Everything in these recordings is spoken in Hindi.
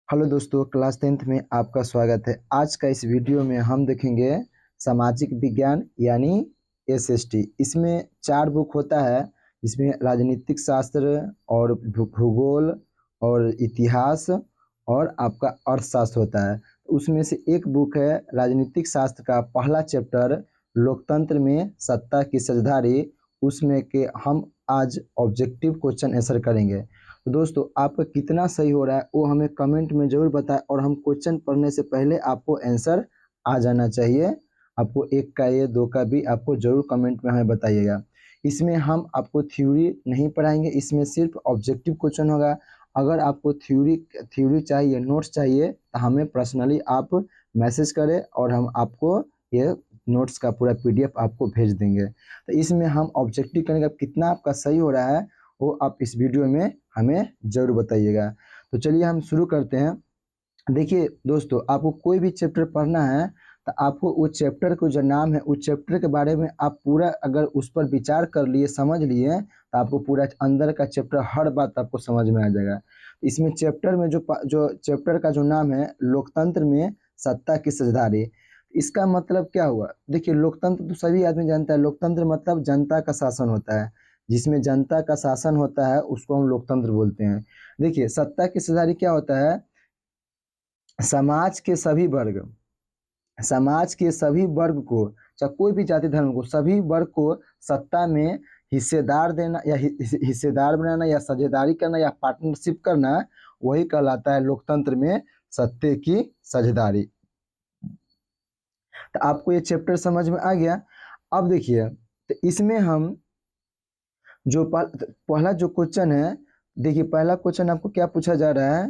हेलो दोस्तों, क्लास 10th में आपका स्वागत है। आज का इस वीडियो में हम देखेंगे सामाजिक विज्ञान यानी एसएसटी। इसमें 4 बुक होता है, जिसमें राजनीतिक शास्त्र और भूगोल और इतिहास और आपका अर्थशास्त्र होता है। उसमें से एक बुक है राजनीतिक शास्त्र का पहला चैप्टर लोकतंत्र में सत्ता की साझेदारी। उसमें के हम आज ऑब्जेक्टिव क्वेश्चन आंसर करेंगे। तो दोस्तों, आपका कितना सही हो रहा है वो हमें कमेंट में ज़रूर बताएं, और हम क्वेश्चन पढ़ने से पहले आपको आंसर आ जाना चाहिए। आपको एक का ये दो का भी आपको ज़रूर कमेंट में हमें बताइएगा। इसमें हम आपको थ्योरी नहीं पढ़ाएंगे, इसमें सिर्फ ऑब्जेक्टिव क्वेश्चन होगा। अगर आपको थ्योरी चाहिए, नोट्स चाहिए, तो हमें पर्सनली आप मैसेज करें और हम आपको ये नोट्स का पूरा पीडीएफ आपको भेज देंगे। तो इसमें हम ऑब्जेक्टिव करेंगे, कितना आपका सही हो रहा है वो आप इस वीडियो में हमें ज़रूर बताइएगा। तो चलिए हम शुरू करते हैं। देखिए दोस्तों, आपको कोई भी चैप्टर पढ़ना है तो आपको उस चैप्टर को जो नाम है उस चैप्टर के बारे में आप पूरा अगर उस पर विचार कर लिए, समझ लिए, तो आपको पूरा अंदर का चैप्टर हर बात आपको समझ में आ जाएगा। इसमें चैप्टर में जो चैप्टर का जो नाम है लोकतंत्र में सत्ता की साझेदारी, इसका मतलब क्या हुआ? देखिए, लोकतंत्र तो सभी आदमी जानता है। लोकतंत्र मतलब जनता का शासन होता है। जिसमें जनता का शासन होता है उसको हम लोकतंत्र बोलते हैं। देखिए, सत्ता की साझेदारी क्या होता है? समाज के सभी वर्ग समाज के सभी वर्ग को, चाहे कोई भी जाति धर्म को, सभी वर्ग को सत्ता में हिस्सेदार देना या हिस्सेदार बनाना या साझेदारी करना या पार्टनरशिप करना, वही कहलाता है लोकतंत्र में सत्ता की साझेदारी। तो आपको ये चैप्टर समझ में आ गया। अब देखिए, तो इसमें हम जो पहला जो क्वेश्चन है, देखिए पहला क्वेश्चन आपको क्या पूछा जा रहा है।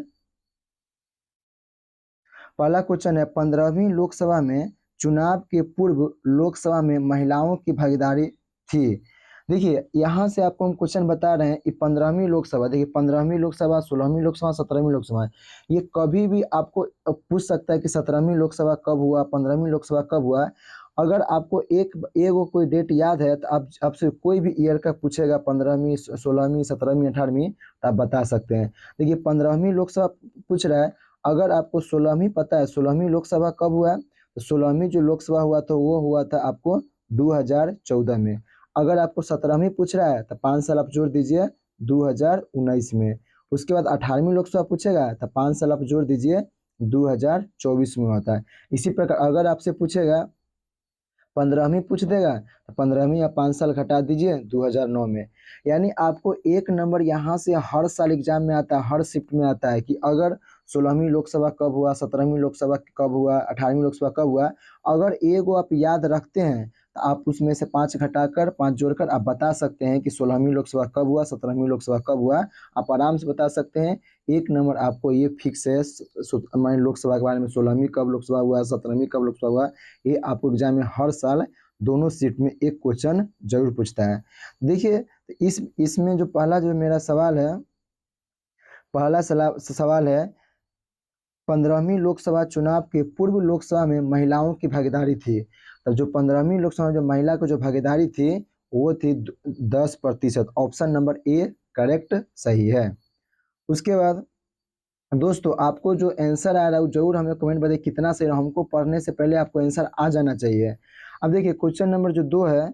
पहला क्वेश्चन है 15वीं लोकसभा में चुनाव के पूर्व लोकसभा में महिलाओं की भागीदारी थी। देखिए, यहाँ से आपको हम क्वेश्चन बता रहे हैं कि 15वीं लोकसभा, देखिए 15वीं लोकसभा, 16वीं लोकसभा, 17वीं लोकसभा, ये कभी भी आपको पूछ सकता है कि 17वीं लोकसभा कब हुआ, 15वीं लोकसभा कब हुआ। अगर आपको एक कोई डेट याद है तो आप आपसे कोई भी ईयर का पूछेगा, 15वीं, 16वीं, 17वीं, 18वीं, तो आप बता सकते हैं। देखिए 15वीं लोकसभा पूछ रहा है। अगर आपको 16वीं पता है, 16वीं लोकसभा कब हुआ, तो 16वीं जो लोकसभा हुआ तो वो हुआ था आपको 2014 में। अगर आपको 17वीं पूछ रहा है तो 5 साल आप जोड़ दीजिए, 2019 में। उसके बाद 18वीं लोकसभा पूछेगा तो 5 साल आप जोड़ दीजिए, 2024 में होता है। इसी प्रकार अगर आपसे पूछेगा 15वीं पूछ देगा तो 15वीं या 5 साल घटा दीजिए, 2009 में। यानी आपको एक नंबर यहाँ से हर साल एग्जाम में आता है, हर शिफ्ट में आता है कि अगर 16वीं लोकसभा कब हुआ, 17वीं लोकसभा कब हुआ, 18वीं लोकसभा कब हुआ। अगर एगो आप याद रखते हैं तो आप उसमें से 5 घटाकर, 5 जोड़कर आप बता सकते हैं कि 16वीं लोकसभा कब हुआ, 17वीं लोकसभा कब हुआ। आप आराम से बता सकते हैं। एक नंबर आपको ये फिक्स है। मान लोकसभा के बारे में 16वीं कब लोकसभा हुआ, 17वीं कब लोकसभा हुआ, ये आपको एग्जाम में हर साल दोनों सीट में एक क्वेश्चन जरूर पूछता है। देखिए, इसमें जो पहला जो मेरा सवाल है, पहला सवाल है 15वीं लोकसभा चुनाव के पूर्व लोकसभा में महिलाओं की भागीदारी थी। तब जो 15वीं लोकसभा में जो महिला को जो भागीदारी थी वो थी 10%। ऑप्शन नंबर ए करेक्ट सही है। उसके बाद दोस्तों, आपको जो आंसर आ रहा है वो जरूर हमें कमेंट बताइए कितना सही। हमको पढ़ने से पहले आपको आंसर आ जाना चाहिए। अब देखिए क्वेश्चन नंबर जो दो है,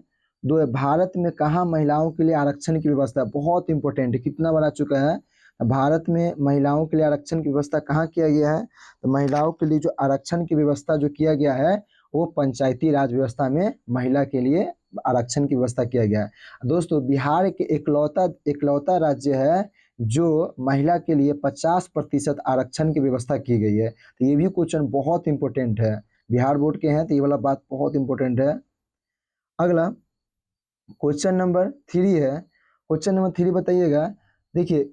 भारत में कहाँ महिलाओं के लिए आरक्षण की व्यवस्था, बहुत इंपॉर्टेंट है, कितना बार आ चुका है। भारत में महिलाओं के लिए आरक्षण की व्यवस्था कहाँ किया गया है? तो महिलाओं के लिए जो आरक्षण की व्यवस्था जो किया गया है वो पंचायती राज व्यवस्था में महिला के लिए आरक्षण की व्यवस्था किया गया है। दोस्तों, बिहार के इकलौता राज्य है जो महिला के लिए 50% आरक्षण की व्यवस्था की गई है। तो ये भी क्वेश्चन बहुत इंपॉर्टेंट है, बिहार बोर्ड के हैं तो ये वाला बात बहुत इंपॉर्टेंट है। अगला क्वेश्चन नंबर 3 है। क्वेश्चन नंबर 3 बताइएगा। देखिए,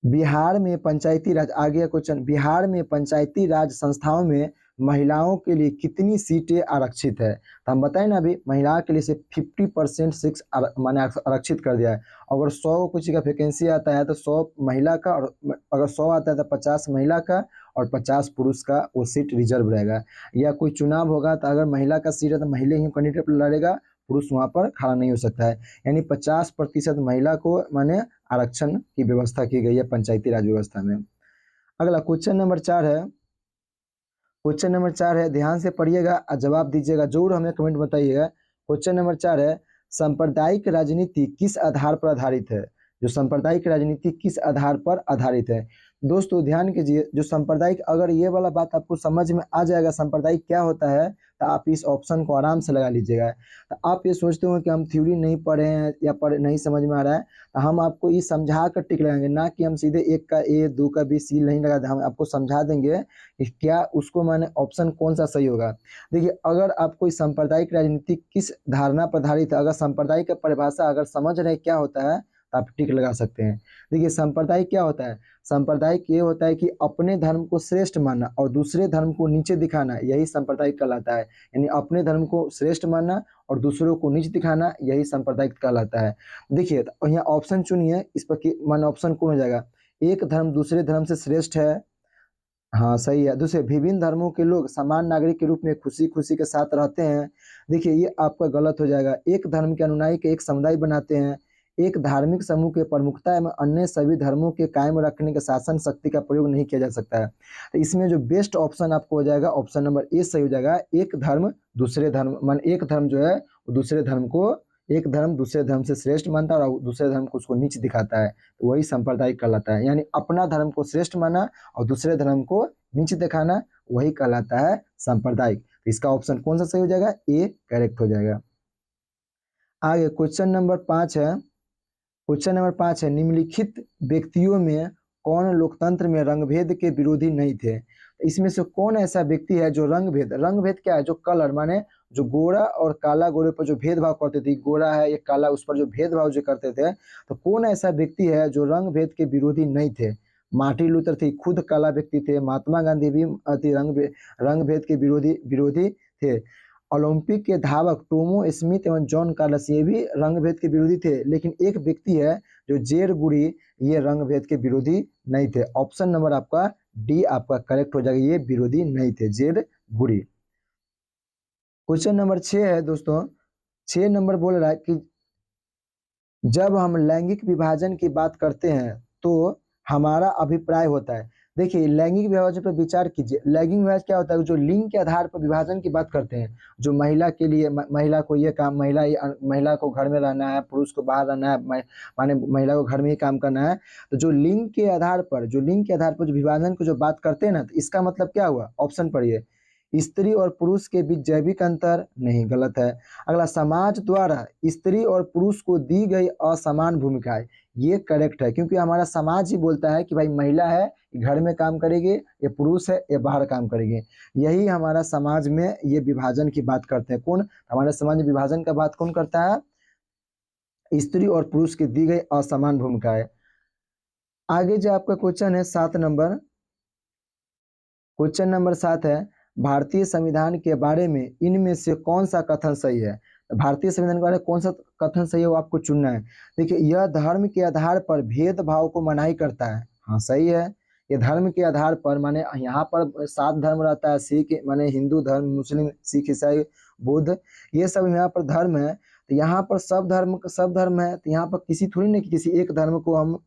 बिहार में पंचायती राज, आ गया क्वेश्चन, बिहार में पंचायती राज संस्थाओं में महिलाओं के लिए कितनी सीटें आरक्षित है? तो हम बताएं ना, अभी महिला के लिए सिर्फ 50% सीट्स माने आरक्षित कर दिया है। अगर 100 किसी का वैकेंसी आता है तो 100 महिला का, और अगर 100 आता है तो 50 महिला का और 50 पुरुष का वो सीट रिजर्व रहेगा। या कोई चुनाव होगा तो अगर महिला का सीट है तो महिला ही कैंडिडेट लड़ेगा, पुरुष वहाँ पर खड़ा नहीं हो सकता है। यानी 50% महिला को माने आरक्षण की व्यवस्था की गई है पंचायती राज व्यवस्था में। अगला क्वेश्चन नंबर 4 है, ध्यान से पढ़िएगा और जवाब दीजिएगा, जरूर हमें कमेंट बताइएगा। क्वेश्चन नंबर 4 है, सांप्रदायिक राजनीति किस आधार पर आधारित है? जो सांप्रदायिक राजनीति किस आधार पर आधारित है? दोस्तों ध्यान कीजिए, जो सांप्रदायिक, अगर ये वाला बात आपको समझ में आ जाएगा सांप्रदायिक क्या होता है, तो आप इस ऑप्शन को आराम से लगा लीजिएगा। तो आप ये सोचते हो कि हम थ्योरी नहीं पढ़े हैं या पढ़े नहीं समझ में आ रहा है, तो हम आपको ये समझा कर टिक लगाएंगे, ना कि हम सीधे 1 का ए 2 का बी सी नहीं लगा, हम आपको समझा देंगे कि क्या उसको माने ऑप्शन कौन सा सही होगा। देखिए, अगर आपको इस सांप्रदायिक राजनीति किस धारणा पर आधारित है, अगर सांप्रदायिक का परिभाषा अगर समझ रहे क्या होता है तो आप टिक लगा सकते हैं। देखिए, सांप्रदायिक क्या होता है? सांप्रदायिक ये होता है कि अपने धर्म को श्रेष्ठ मानना और दूसरे धर्म को नीचे दिखाना, यही सांप्रदायिक कहलाता है। यानी अपने धर्म को श्रेष्ठ मानना और दूसरों को नीचे दिखाना, यही सांप्रदायिक कहलाता है। देखिए, तो यहाँ ऑप्शन चुनिए, इस पर मान ऑप्शन कौन हो जाएगा? एक धर्म दूसरे धर्म से श्रेष्ठ है, हाँ सही है। दूसरे, विभिन्न धर्मों के लोग समान नागरिक के रूप में खुशी खुशी के साथ रहते हैं, देखिए ये आपका गलत हो जाएगा। एक धर्म के अनुयायी के एक समुदाय बनाते हैं, एक धार्मिक समूह के प्रमुखता एवं अन्य सभी धर्मों के कायम रखने के शासन शक्ति का प्रयोग नहीं किया जा सकता है। तो इसमें जो बेस्ट ऑप्शन आपको हो जाएगा, ऑप्शन नंबर ए सही हो जाएगा। एक धर्म दूसरे धर्म, मान एक धर्म जो है वो दूसरे धर्म को, एक धर्म दूसरे धर्म से श्रेष्ठ मानता है और दूसरे धर्म को उसको नीच दिखाता है, तो वही सांप्रदायिक कहलाता है। यानी अपना धर्म को श्रेष्ठ माना और दूसरे धर्म को नीचे दिखाना, वही कहलाता है सांप्रदायिक। तो इसका ऑप्शन कौन सा सही हो जाएगा? ए करेक्ट हो जाएगा। आगे क्वेश्चन नंबर 5 है, निम्नलिखित व्यक्तियों में कौन लोकतंत्र में रंगभेद के विरोधी नहीं थे? तो इसमें से कौन ऐसा व्यक्ति है जो रंगभेद क्या है? जो कलर माने जो गोरा और काला, गोरे पर जो भेदभाव करते थे, गोरा है ये काला, उस पर जो भेदभाव जो करते थे, तो कौन ऐसा व्यक्ति है जो रंगभेद के विरोधी नहीं थे? मार्टिन लूथर थे, खुद काला व्यक्ति थे। महात्मा गांधी भी रंगभेद के विरोधी थे। ओलंपिक के धावक टोमो स्मिथ एवं जॉन कार्लस ये भी रंगभेद के विरोधी थे। लेकिन एक व्यक्ति है जो जेर गुरी, ये रंगभेद के विरोधी नहीं थे। ऑप्शन नंबर आपका डी आपका करेक्ट हो जाएगा, ये विरोधी नहीं थे, जेर गुरी। क्वेश्चन नंबर 6 है दोस्तों, 6 नंबर बोल रहा है कि जब हम लैंगिक विभाजन की बात करते हैं तो हमारा अभिप्राय होता है। देखिए, लैंगिक विभाजन पर विचार कीजिए। लैंगिक विभाजन क्या होता है? जो लिंग के आधार पर विभाजन की बात करते हैं, जो महिला के लिए महिला को ये काम, महिला को घर में रहना है, पुरुष को बाहर रहना है, माने महिला को घर में ही काम करना है। तो जो लिंग के आधार पर जो विभाजन को जो बात करते हैं ना, तो इसका मतलब क्या हुआ? ऑप्शन पढ़िए। स्त्री और पुरुष के बीच जैविक अंतर नहीं, गलत है। अगला, समाज द्वारा स्त्री और पुरुष को दी गई असमान भूमिकाएं, ये करेक्ट है, क्योंकि हमारा समाज ही बोलता है कि भाई महिला है घर में काम करेगी, ये पुरुष है ये बाहर काम करेगी। यही हमारा समाज में ये विभाजन की बात करते हैं। कौन? हमारे समाज में विभाजन का बात कौन करता है? स्त्री और पुरुष की दी गई असमान भूमिकाएं। आगे जो आपका क्वेश्चन है 7 है, भारतीय संविधान के बारे में इनमें से कौन सा कथन सही है? भारतीय संविधान के बारे में कौन सा कथन सही है वो आपको चुनना है। देखिए, यह धर्म के आधार पर भेदभाव को मनाही करता है, हाँ सही है। ये धर्म के आधार पर, माने यहाँ पर 7 धर्म रहता है, सिख माने हिंदू धर्म, मुस्लिम, सिख, ईसाई, बुद्ध, ये सब यहाँ पर धर्म है। तो यहाँ पर सब धर्म है, तो यहाँ पर किसी थोड़ी ना किसी एक धर्म को हम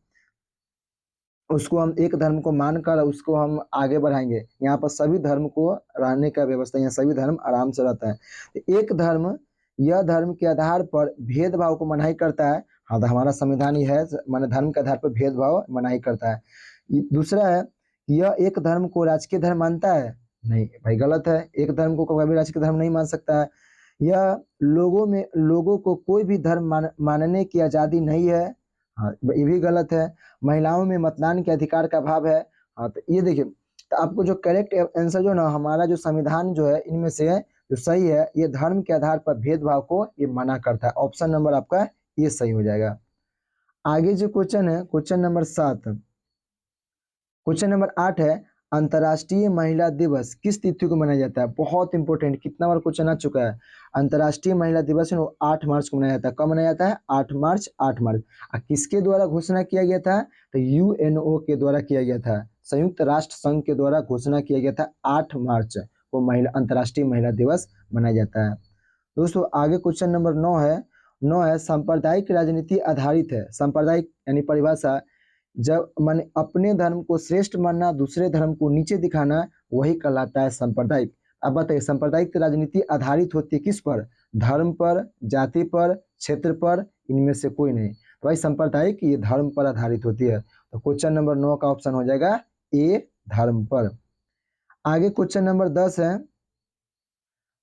एक धर्म को मानकर उसको हम आगे बढ़ाएंगे। यहाँ पर सभी धर्म को रहने का व्यवस्था, यहाँ सभी धर्म आराम से रहता है। एक धर्म, यह धर्म के आधार पर भेदभाव को मनाही करता है, हाँ तो हमारा संविधान ही है, माने धर्म के आधार पर भेदभाव मनाही करता है। दूसरा है, यह एक धर्म को राजकीय धर्म मानता है, नहीं भाई गलत है, एक धर्म को कभी राजकीय धर्म नहीं मान सकता है। यह लोगों को कोई भी धर्म मानने की आज़ादी नहीं है, हाँ ये भी गलत है। महिलाओं में मतदान के अधिकार का अभाव है, हाँ तो ये देखिए, तो आपको जो करेक्ट आंसर जो ना, हमारा जो संविधान जो है इनमें से जो सही है, ये धर्म के आधार पर भेदभाव को ये मना करता है। ऑप्शन नंबर आपका ये सही हो जाएगा। आगे जो क्वेश्चन है, क्वेश्चन नंबर 8 है, अंतर्राष्ट्रीय महिला दिवस किस तिथि को मनाया जाता है? बहुत इंपॉर्टेंट, कितना बार क्वेश्चन आ चुका है। अंतर्राष्ट्रीय महिला दिवस है वो 8 मार्च को मनाया जाता है। कब मनाया जाता है? 8 मार्च। किसके द्वारा घोषणा किया गया था? तो यूएनओ के द्वारा किया गया था, संयुक्त राष्ट्र संघ के द्वारा घोषणा किया गया था। 8 मार्च को अंतर्राष्ट्रीय महिला दिवस मनाया जाता है। दोस्तों आगे क्वेश्चन नंबर 9 है, सांप्रदायिक राजनीति आधारित है। सांप्रदायिक यानी परिभाषा, जब माने अपने धर्म को श्रेष्ठ मानना, दूसरे धर्म को नीचे दिखाना, वही कहलाता है सांप्रदायिक। अब बताइए सांप्रदायिक राजनीति आधारित होती है किस पर? धर्म पर, जाति पर, क्षेत्र पर, इनमें से कोई नहीं। तो भाई सांप्रदायिक ये धर्म पर आधारित होती है। तो क्वेश्चन नंबर 9 का ऑप्शन हो जाएगा ए, धर्म पर। आगे क्वेश्चन नंबर 10 है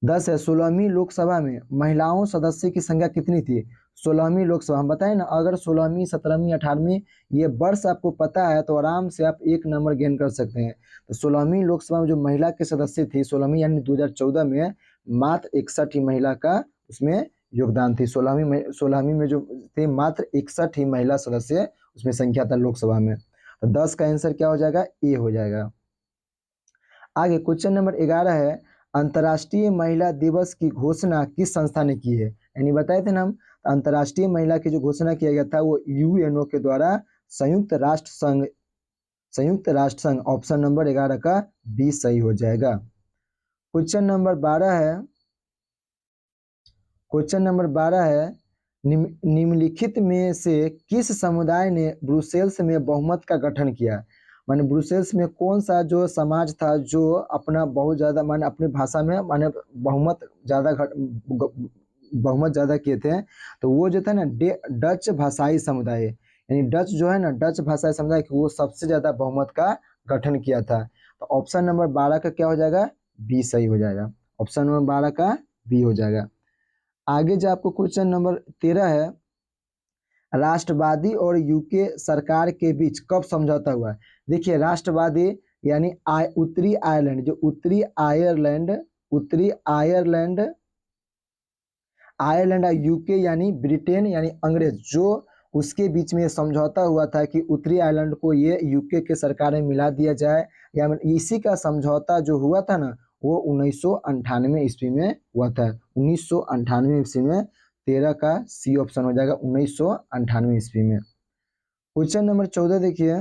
16वीं लोकसभा में महिलाओं सदस्य की संख्या कितनी थी? 16वीं लोकसभा, हम बताएं ना, अगर 16वीं 17वीं 18वीं ये वर्ष आपको पता है तो आराम से आप 1 नंबर गेन कर सकते हैं। तो 16वीं लोकसभा में जो महिला के सदस्य थी 16वीं यानी 2014 में, मात्र 61 ही महिला का उसमें योगदान थी। 16वीं में जो थे मात्र 61 ही महिला सदस्य उसमें संख्या था लोकसभा में। तो 10 का आंसर क्या हो जाएगा? ए हो जाएगा। आगे क्वेश्चन नंबर 11 है अंतर्राष्ट्रीय महिला दिवस की घोषणा किस संस्था ने की है? यानी बताए थे ना हम, अंतर्राष्ट्रीय महिला की जो घोषणा किया गया था वो यूएनओ के द्वारा संयुक्त राष्ट्र संघ। ऑप्शन नंबर 11 का बी सही हो जाएगा। क्वेश्चन नंबर 12 है निम्नलिखित में से किस समुदाय ने ब्रुसेल्स में बहुमत का गठन किया? माने ब्रुसेल्स में कौन सा जो समाज था जो अपना बहुत ज्यादा माने अपनी भाषा में माने बहुमत ज्यादा किए थे? तो वो जो था ना डच भाषाई समुदाय, यानी डच जो है ना, डच भाषाई समुदाय वो सबसे ज्यादा बहुमत का गठन किया था। तो ऑप्शन नंबर 12 का क्या हो जाएगा? बी सही हो जाएगा। ऑप्शन नंबर 12 का बी हो जाएगा। आगे जो आपको क्वेश्चन नंबर 13 है राष्ट्रवादी और यूके सरकार के बीच कब समझौता हुआ? देखिए राष्ट्रवादी यानी उत्तरी आयरलैंड और यूके यानी ब्रिटेन यानी अंग्रेज, जो उसके बीच में समझौता हुआ था कि उत्तरी आयरलैंड को ये यूके के सरकार में मिला दिया जाए, या इसी का समझौता जो हुआ था ना वो 1998 ईस्वी में हुआ था। 1998 ईस्वी में। 13 का सी ऑप्शन हो जाएगा 1998 ईस्वी में। क्वेश्चन नंबर 14 देखिए,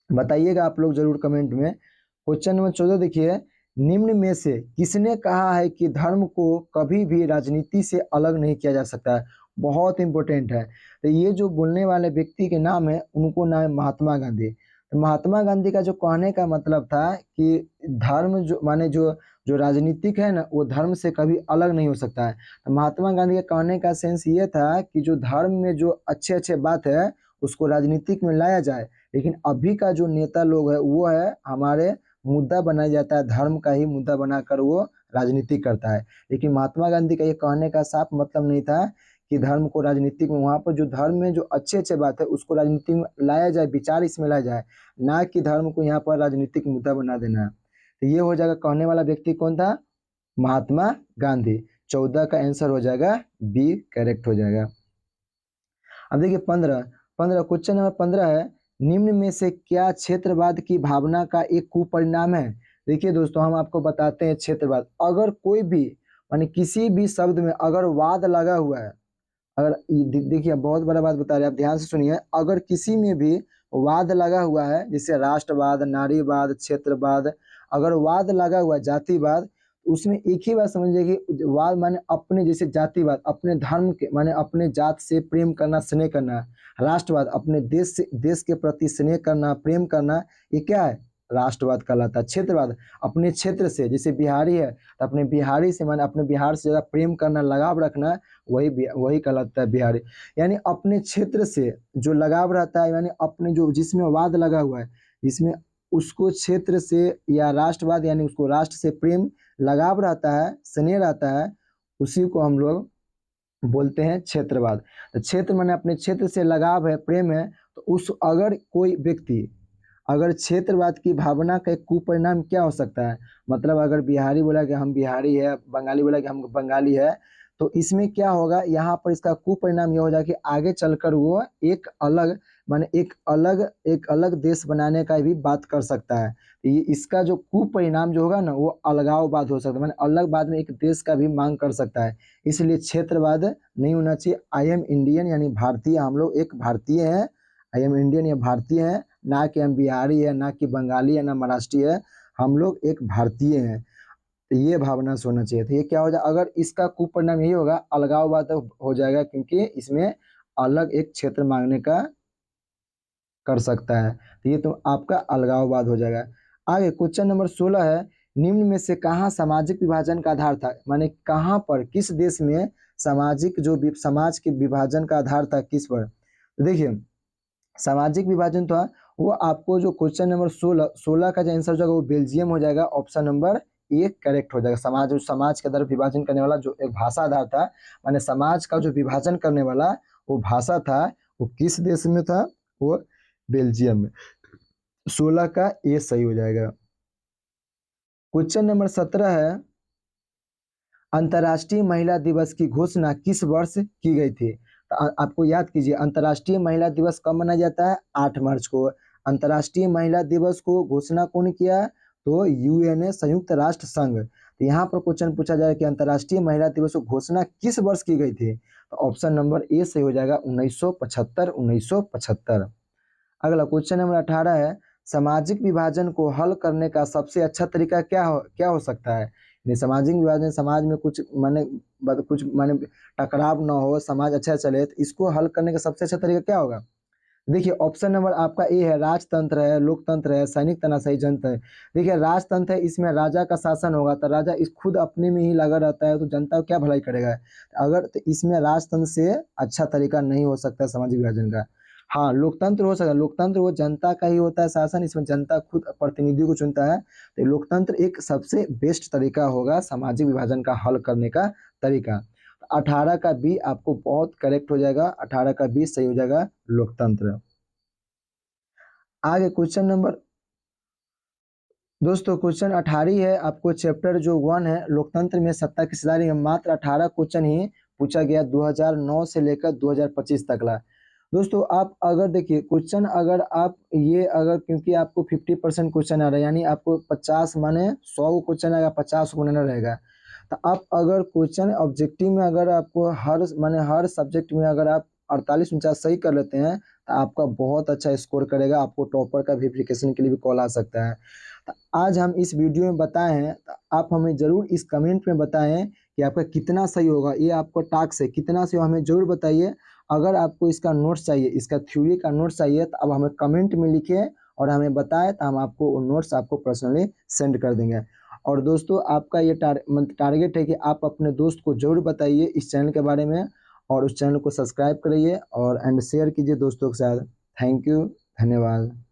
बताइएगा आप लोग जरूर कमेंट में। क्वेश्चन नंबर 14 देखिए, निम्न में से किसने कहा है कि धर्म को कभी भी राजनीति से अलग नहीं किया जा सकता है? बहुत इंपॉर्टेंट है। तो ये जो बोलने वाले व्यक्ति के नाम है उनको नाम है महात्मा गांधी। तो महात्मा गांधी का जो कहने का मतलब था कि धर्म जो माने जो राजनीतिक है ना वो धर्म से कभी अलग नहीं हो सकता है। तो महात्मा गांधी के कहने का सेंस ये था कि जो धर्म में जो अच्छे अच्छे बात है उसको राजनीतिक में लाया जाए, लेकिन अभी का जो नेता लोग है वो है हमारे मुद्दा बनाया जाता है, धर्म का ही मुद्दा बनाकर वो राजनीति करता है। लेकिन महात्मा गांधी का ये कहने का साफ मतलब नहीं था कि धर्म को राजनीतिक में, वहां पर जो धर्म में जो अच्छे अच्छे बात है उसको राजनीति में लाया जाए, विचार इसमें लाया जाए, ना कि धर्म को यहाँ पर राजनीतिक मुद्दा बना देना। तो ये हो जाएगा, कहने वाला व्यक्ति कौन था? महात्मा गांधी। 14 का आंसर हो जाएगा बी, करेक्ट हो जाएगा। अब देखिए 15 क्वेश्चन नंबर 15 है निम्न में से क्या क्षेत्रवाद की भावना का एक कुपरिणाम है? देखिए दोस्तों हम आपको बताते हैं क्षेत्रवाद, अगर कोई भी माने किसी भी शब्द में अगर वाद लगा हुआ है, अगर देखिए बहुत बड़ा बात बता रहे हैं आप, ध्यान से सुनिए, अगर किसी में भी वाद लगा हुआ है जैसे राष्ट्रवाद, नारीवाद, क्षेत्रवाद, अगर वाद लगा हुआ है, जातिवाद, उसमें एक ही बात समझिए कि वाद माने अपने जैसे जातिवाद अपने धर्म के माने अपने जात से प्रेम करना, स्नेह करना, राष्ट्रवाद अपने देश के प्रति स्नेह करना, प्रेम करना, ये क्या है? राष्ट्रवाद कहलाता है। क्षेत्रवाद अपने क्षेत्र से, जैसे बिहारी है तो अपने बिहारी से माने अपने बिहार से ज्यादा प्रेम करना, लगाव रखना, वही कहलाता है बिहारी। यानी अपने क्षेत्र से जो लगाव रहता है, यानी अपने जो जिसमें वाद लगा हुआ है, जिसमें उसको क्षेत्र से या राष्ट्रवाद यानी उसको राष्ट्र से प्रेम लगाव रहता है, स्नेह रहता है, उसी को हम लोग बोलते हैं क्षेत्रवाद। तो क्षेत्र माने अपने क्षेत्र से लगाव है, प्रेम है, तो उस अगर कोई व्यक्ति अगर क्षेत्रवाद की भावना का एक कुपरिणाम क्या हो सकता है? मतलब अगर बिहारी बोला कि हम बिहारी है, बंगाली बोला कि हम बंगाली है, तो इसमें क्या होगा, यहाँ पर इसका कुपरिणाम यह हो जाएगा कि आगे चलकर वो एक अलग माने एक अलग देश बनाने का भी बात कर सकता है। तो ये इसका जो कुपरिणाम जो होगा ना वो अलगाववाद हो सकता है, माने अलग बाद में एक देश का भी मांग कर सकता है। इसलिए क्षेत्रवाद नहीं होना चाहिए। आई एम इंडियन यानी भारतीय, हम लोग एक भारतीय हैं, आई एम इंडियन या भारतीय है, ना कि हम बिहारी है, ना कि बंगाली है, ना महाराष्ट्रीय है, हम लोग एक भारतीय हैं। तो ये भावना से होना चाहिए। तो ये क्या हो जाए, अगर इसका कुपरिणाम यही होगा, अलगाववाद हो जाएगा, क्योंकि इसमें अलग एक क्षेत्र मांगने का कर सकता है। तो ये तो आपका अलगाववाद हो जाएगा। आगे क्वेश्चन नंबर 16 है, निम्न में से कहाँ सामाजिक विभाजन का आधार था, माने कहाँ पर, किस देश में सामाजिक जो समाज के विभाजन का आधार था, किस पर। तो देखिए सामाजिक विभाजन था वो आपको जो क्वेश्चन नंबर 16 का जो आंसर हो जाएगा वो बेल्जियम हो जाएगा। ऑप्शन नंबर ए करेक्ट हो जाएगा। समाज के अंदर विभाजन करने वाला जो एक भाषा आधार था, माने समाज का जो विभाजन करने वाला वो भाषा था, वो किस देश में था, वो बेल्जियम में। 16 का ए सही हो जाएगा। क्वेश्चन नंबर 17 है, अंतर्राष्ट्रीय महिला दिवस की घोषणा किस वर्ष की गई थी। तो आपको याद कीजिए अंतर्राष्ट्रीय महिला दिवस कब मनाया जाता है, 8 मार्च को। अंतर्राष्ट्रीय महिला दिवस को घोषणा कौन किया, तो यूएनए संयुक्त राष्ट्र संघ। तो यहाँ पर क्वेश्चन पूछा जाए कि अंतर्राष्ट्रीय महिला दिवस को घोषणा किस वर्ष की गई थी, तो ऑप्शन नंबर ए सही हो जाएगा 1975। 1975। अगला क्वेश्चन नंबर 18 है, सामाजिक विभाजन को हल करने का सबसे अच्छा तरीका क्या हो सकता है। यानी सामाजिक विभाजन, समाज में कुछ माने टकराव ना हो, समाज अच्छा चले, तो इसको हल करने का सबसे अच्छा तरीका क्या होगा। देखिए ऑप्शन नंबर आपका ए है, राजतंत्र है, लोकतंत्र है, सैनिक तानाशाही जनता है। देखिए राजतंत्र है, इसमें राजा का शासन होगा, तो राजा इस खुद अपने में ही लगा रहता है, तो जनता को क्या भलाई करेगा। अगर तो इसमें राजतंत्र से अच्छा तरीका नहीं हो सकता सामाजिक विभाजन का। हाँ लोकतंत्र हो सकता है, लोकतंत्र वो जनता का ही होता है शासन, इसमें जनता खुद प्रतिनिधि को चुनता है। तो लोकतंत्र एक सबसे बेस्ट तरीका होगा सामाजिक विभाजन का हल करने का तरीका। 18 का बी आपको बहुत करेक्ट हो जाएगा, 18 का बी सही हो जाएगा, लोकतंत्र। आगे क्वेश्चन नंबर, दोस्तों क्वेश्चन 18 है, आपको चैप्टर जो 1 है लोकतंत्र में सत्ता की हिस्सेदारी, मात्र 18 क्वेश्चन ही पूछा गया 2009 से लेकर 2025 तक ला। दोस्तों आप अगर देखिए क्वेश्चन, अगर आप ये अगर क्योंकि आपको 50% क्वेश्चन आ रहा है, यानी आपको 50 माने 100 क्वेश्चन आएगा, 50 को बनाना रहेगा। तो आप अगर क्वेश्चन ऑब्जेक्टिव में अगर आपको हर सब्जेक्ट में अगर आप 48-49 सही कर लेते हैं, तो आपका बहुत अच्छा स्कोर करेगा, आपको टॉपर का वेरिफिकेशन के लिए भी कॉल आ सकता है। तो आज हम इस वीडियो में बताए हैं, तो आप हमें ज़रूर इस कमेंट में बताएं कि आपका कितना सही होगा, ये आपको टास्क है कितना सही, हमें ज़रूर बताइए। अगर आपको इसका नोट्स चाहिए, इसका थ्योरी का नोट्स चाहिए, तो अब हमें कमेंट में लिखें और हमें बताएं, तो हम आपको वो नोट्स आपको पर्सनली सेंड कर देंगे। और दोस्तों आपका ये टारगेट है कि आप अपने दोस्त को जरूर बताइए इस चैनल के बारे में, और उस चैनल को सब्सक्राइब करिए और शेयर कीजिए दोस्तों के साथ। थैंक यू, धन्यवाद।